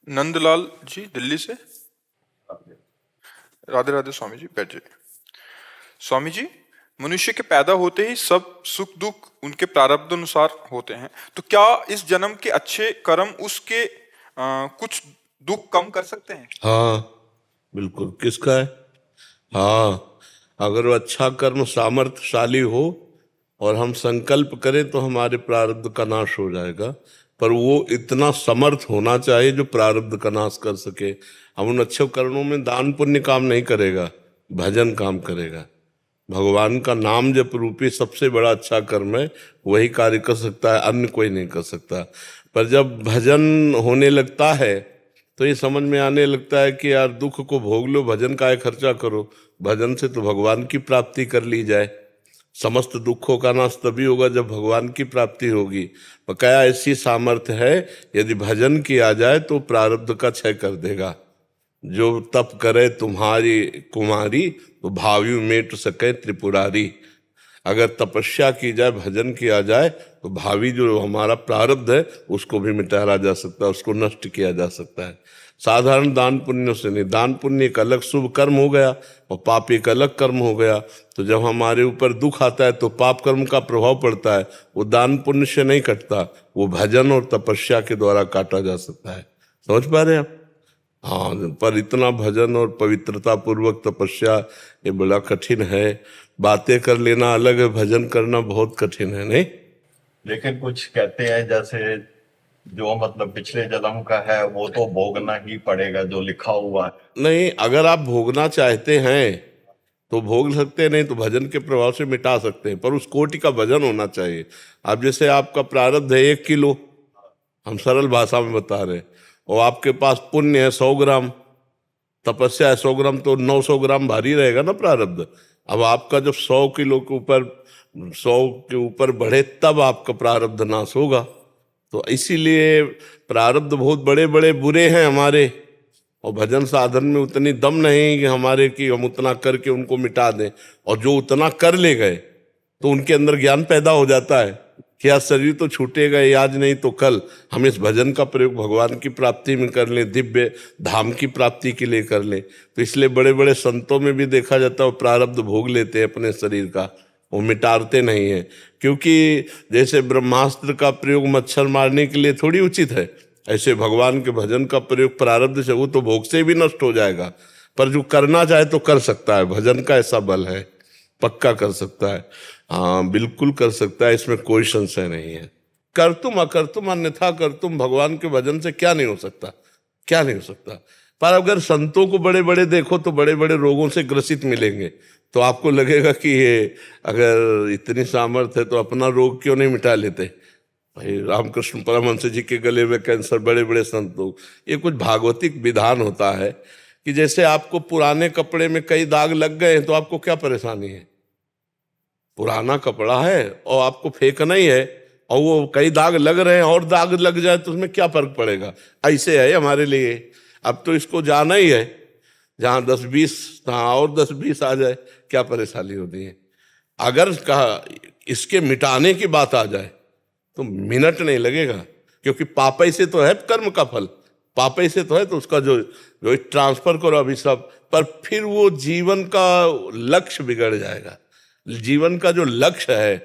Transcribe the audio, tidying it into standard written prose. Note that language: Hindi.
नंदलाल जी दिल्ली से। राधे राधे स्वामी जी, बैठ जाइए। स्वामी जी, मनुष्य के पैदा होते ही सब सुख दुख उनके प्रारब्ध अनुसार होते हैं, तो क्या इस जन्म के अच्छे कर्म उसके कुछ दुख कम कर सकते हैं? हाँ, बिल्कुल। किसका है? हाँ, अगर वो अच्छा कर्म सामर्थ्यशाली हो और हम संकल्प करें तो हमारे प्रारब्ध का नाश हो जाएगा। पर वो इतना समर्थ होना चाहिए जो प्रारब्ध का नाश कर सके। हम उन अच्छे कर्मों में दान पुण्य काम नहीं करेगा, भजन काम करेगा। भगवान का नाम जप रूपी सबसे बड़ा अच्छा कर्म है, वही कार्य कर सकता है, अन्य कोई नहीं कर सकता। पर जब भजन होने लगता है तो ये समझ में आने लगता है कि यार दुख को भोग लो, भजन का खर्चा करो। भजन से तो भगवान की प्राप्ति कर ली जाए। समस्त दुखों का नाश तभी होगा जब भगवान की प्राप्ति होगी। बकाया ऐसी सामर्थ्य है, यदि भजन किया जाए तो प्रारब्ध का क्षय कर देगा। जो तप करे तुम्हारी कुमारी, तो भावी मेट सके त्रिपुरारी। अगर तपस्या की जाए, भजन किया जाए, तो भावी जो हमारा प्रारब्ध है उसको भी मिटाया जा सकता है, उसको नष्ट किया जा सकता है। साधारण दान पुण्य से नहीं, दान पुण्य एक अलग शुभ कर्म हो गया और पाप एक अलग कर्म हो गया। तो जब हमारे ऊपर दुख आता है तो पाप कर्म का प्रभाव पड़ता है, वो दान पुण्य से नहीं कटता, वो भजन और तपस्या के द्वारा काटा जा सकता है। समझ पा रहे हैं आप? हाँ, पर इतना भजन और पवित्रता पूर्वक तपस्या ये बड़ा कठिन है। बातें कर लेना अलग है, भजन करना बहुत कठिन है, नहीं? लेकिन कुछ कहते हैं जैसे जो मतलब पिछले जन्म का है वो तो भोगना ही पड़ेगा, जो लिखा हुआ है। नहीं, अगर आप भोगना चाहते हैं तो भोग सकते हैं, नहीं तो भजन के प्रभाव से मिटा सकते हैं, पर उस कोटि का भजन होना चाहिए। अब जैसे आपका प्रारब्ध है 1 किलो, हम सरल भाषा में बता रहे हैं, और आपके पास पुण्य है 100 ग्राम, तपस्या है 100 ग्राम, तो 900 ग्राम भारी रहेगा ना प्रारब्ध। अब आपका जब 100 किलो के ऊपर 100 के ऊपर बढ़े तब आपका प्रारब्ध नाश होगा। तो इसीलिए प्रारब्ध बहुत बड़े बड़े बुरे हैं हमारे, और भजन साधन में उतनी दम नहीं कि हमारे कि हम उतना करके उनको मिटा दें। और जो उतना कर ले गए तो उनके अंदर ज्ञान पैदा हो जाता है कि आज शरीर तो छूटेगा ही, आज नहीं तो कल। हम इस भजन का प्रयोग भगवान की प्राप्ति में कर लें, दिव्य धाम की प्राप्ति के लिए कर लें। तो इसलिए बड़े बड़े संतों में भी देखा जाता है वो प्रारब्ध भोग लेते हैं अपने शरीर का, वो मिटाते नहीं है। क्योंकि जैसे ब्रह्मास्त्र का प्रयोग मच्छर मारने के लिए थोड़ी उचित है, ऐसे भगवान के भजन का प्रयोग प्रारब्ध से, वो तो भोग से भी नष्ट हो जाएगा। पर जो करना चाहे तो कर सकता है, भजन का ऐसा बल है, पक्का कर सकता है। हाँ, बिल्कुल कर सकता है, इसमें कोई संशय नहीं है। कर तुम अकर अन्यथा कर तुम, भगवान के भजन से क्या नहीं हो सकता, क्या नहीं हो सकता। पर अगर संतों को बड़े बड़े देखो तो बड़े बड़े रोगों से ग्रसित मिलेंगे, तो आपको लगेगा कि ये अगर इतनी सामर्थ्य है तो अपना रोग क्यों नहीं मिटा लेते। भाई रामकृष्ण परमहंस जी के गले में कैंसर, बड़े बड़े संत लोग, ये कुछ भागवतिक विधान होता है कि जैसे आपको पुराने कपड़े में कई दाग लग गए हैं तो आपको क्या परेशानी है? पुराना कपड़ा है और आपको फेंकना ही है, और वो कई दाग लग रहे हैं और दाग लग जाए तो उसमें क्या फर्क पड़ेगा? ऐसे है हमारे लिए। अब तो इसको जाना ही है, जहाँ 10-20 तहाँ और 10-20 आ जाए, क्या परेशानी होती है? अगर कहा इसके मिटाने की बात आ जाए तो मिनट नहीं लगेगा, क्योंकि पापई से तो है कर्म का फल, पापई से तो है, तो उसका जो जो ट्रांसफर करो अभी सब, पर फिर वो जीवन का लक्ष्य बिगड़ जाएगा। जीवन का जो लक्ष्य है